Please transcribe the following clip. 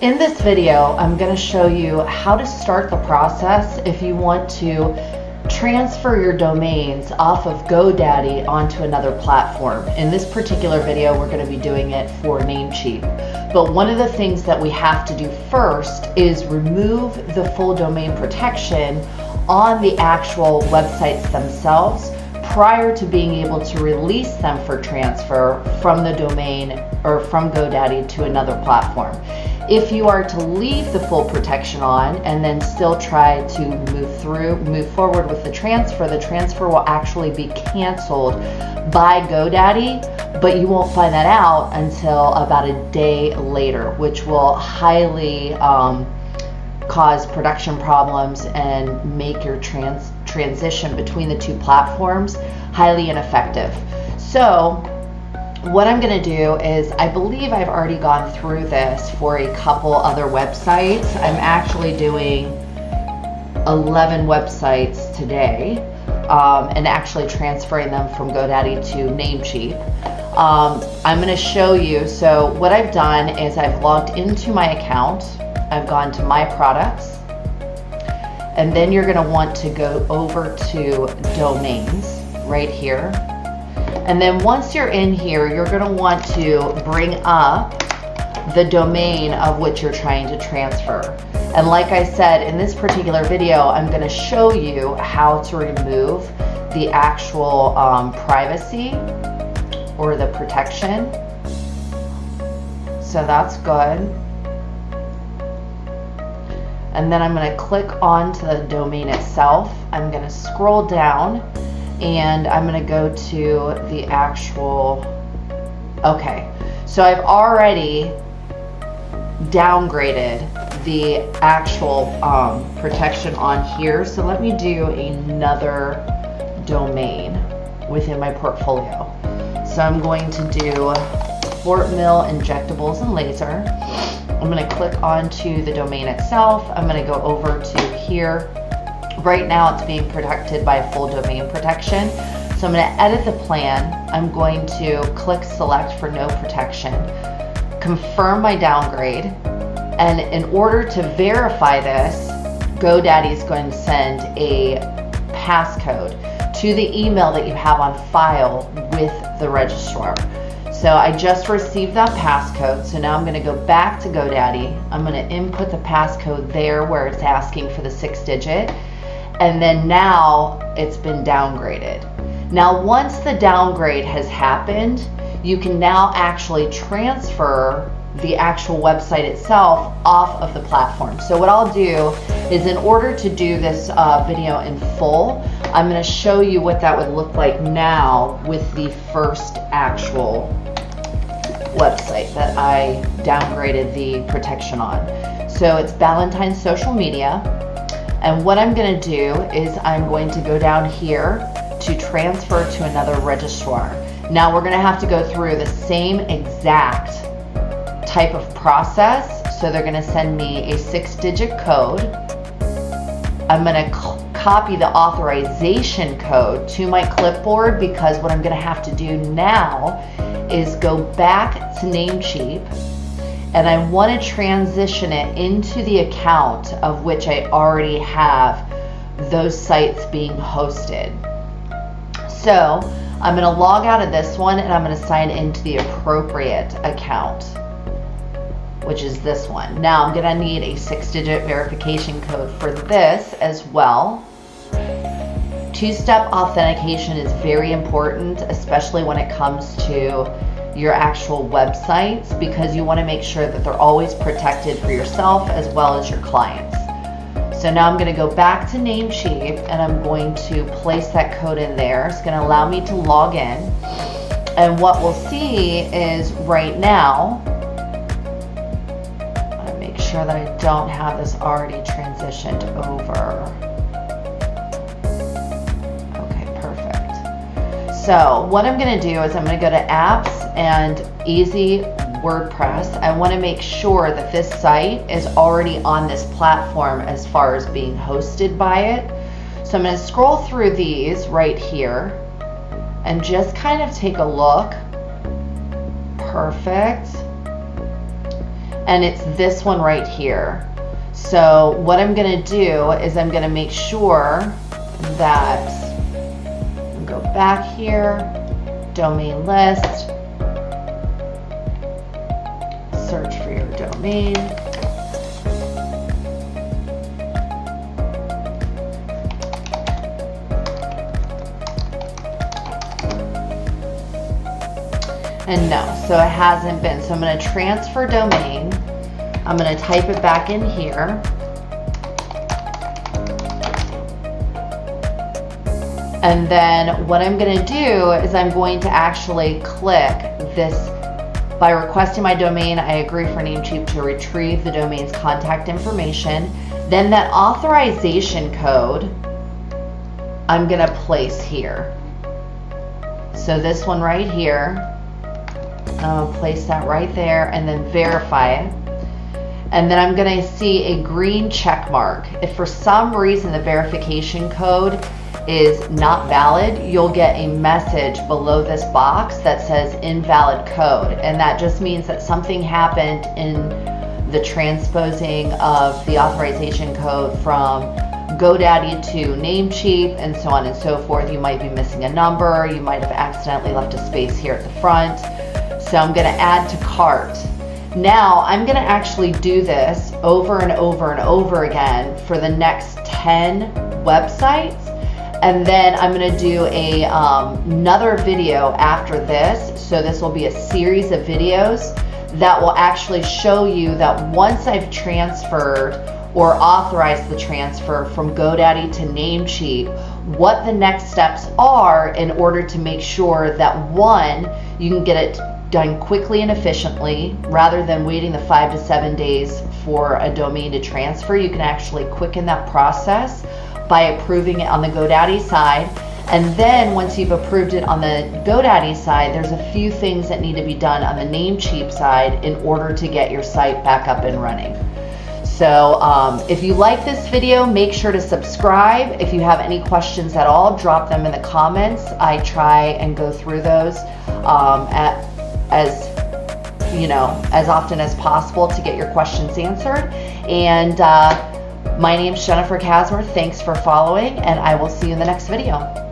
In this video, I'm going to show you how to start the process if you want to transfer your domains off of GoDaddy onto another platform. In this particular video, we're going to be doing it for Namecheap. But one of the things that we have to do first is remove the full domain protection on the actual websites themselves prior to being able to release them for transfer from the domain or from GoDaddy to another platform. If you are to leave the full protection on and then still try to move forward with the transfer will actually be canceled by GoDaddy, but you won't find that out until about a day later, which will highly cause production problems and make your transition between the two platforms highly ineffective. So what I'm going to do is, I believe I've already gone through this for a couple other websites. I'm actually doing 11 websites today and actually transferring them from GoDaddy to Namecheap. I'm going to show you, so what I've done is I've logged into my account, I've gone to my products, and then you're going to want to go over to domains right here. And then once you're in here, you're going to want to bring up the domain of which you're trying to transfer. And like I said, in this particular video, I'm going to show you how to remove the actual privacy or the protection. So that's good. And then I'm going to click onto the domain itself. I'm going to scroll down and I'm going to go to the actual, okay, so I've already downgraded the actual protection on here. So let me do another domain within my portfolio. So I'm going to do Fort Mill Injectables and Laser. I'm going to click onto the domain itself. I'm going to go over to here. Right now it's being protected by full domain protection. So I'm going to edit the plan. I'm going to click select for no protection, confirm my downgrade, and in order to verify this, GoDaddy is going to send a passcode to the email that you have on file with the registrar. So I just received that passcode, so now I'm going to go back to GoDaddy. I'm going to input the passcode there where it's asking for the 6-digit. And then now it's been downgraded. Now once the downgrade has happened, you can now actually transfer the actual website itself off of the platform. So what I'll do is, in order to do this video in full, I'm going to show you what that would look like now with the first actual website that I downgraded the protection on. So it's Valentine's Social Media. And what I'm going to do is I'm going to go down here to transfer to another registrar. Now we're going to have to go through the same exact type of process. So they're going to send me a 6-digit code. I'm going to copy the authorization code to my clipboard, because what I'm going to have to do now is go back to Namecheap, and I want to transition it into the account of which I already have those sites being hosted. So I'm going to log out of this one and I'm going to sign into the appropriate account, which is this one. Now I'm going to need a 6-digit verification code for this as well. 2-step authentication is very important, especially when it comes to your actual websites, because you want to make sure that they're always protected for yourself as well as your clients. So now I'm going to go back to Namecheap and I'm going to place that code in there. It's going to allow me to log in. And what we'll see is right now, I want to make sure that I don't have this already transitioned over. Okay, perfect. So what I'm going to do is I'm going to go to apps and easy WordPress. I want to make sure that this site is already on this platform as far as being hosted by it. So I'm going to scroll through these right here and just kind of take a look. Perfect. and it's this one right here. So what I'm going to do is I'm going to make sure that go back here, domain list, search for your domain. And no, so it hasn't been. So I'm going to transfer domain. I'm going to type it back in here. And then what I'm going to do is I'm going to actually click this. By requesting my domain, I agree for Namecheap to retrieve the domain's contact information. Then that authorization code I'm going to place here. So this one right here. I'm going to place that right there and then verify it. And then I'm going to see a green check mark. If for some reason the verification code is not valid, you'll get a message below this box that says invalid code. And that just means that something happened in the transposing of the authorization code from GoDaddy to Namecheap and so on and so forth. You might be missing a number. You might have accidentally left a space here at the front. So I'm going to add to cart. Now I'm going to actually do this over and over and over again for the next 10 websites. And then I'm going to do a another video after this. So this will be a series of videos that will actually show you that once I've transferred or authorized the transfer from GoDaddy to Namecheap, what the next steps are in order to make sure that one, you can get it done quickly and efficiently rather than waiting the 5 to 7 days for a domain to transfer. You can actually quicken that process by approving it on the GoDaddy side. And then once you've approved it on the GoDaddy side, there's a few things that need to be done on the Namecheap side in order to get your site back up and running. So if you like this video, make sure to subscribe. If you have any questions at all, drop them in the comments. I try and go through those as often as possible to get your questions answered. And my name's Jennifer Kasmer. Thanks for following, and I will see you in the next video.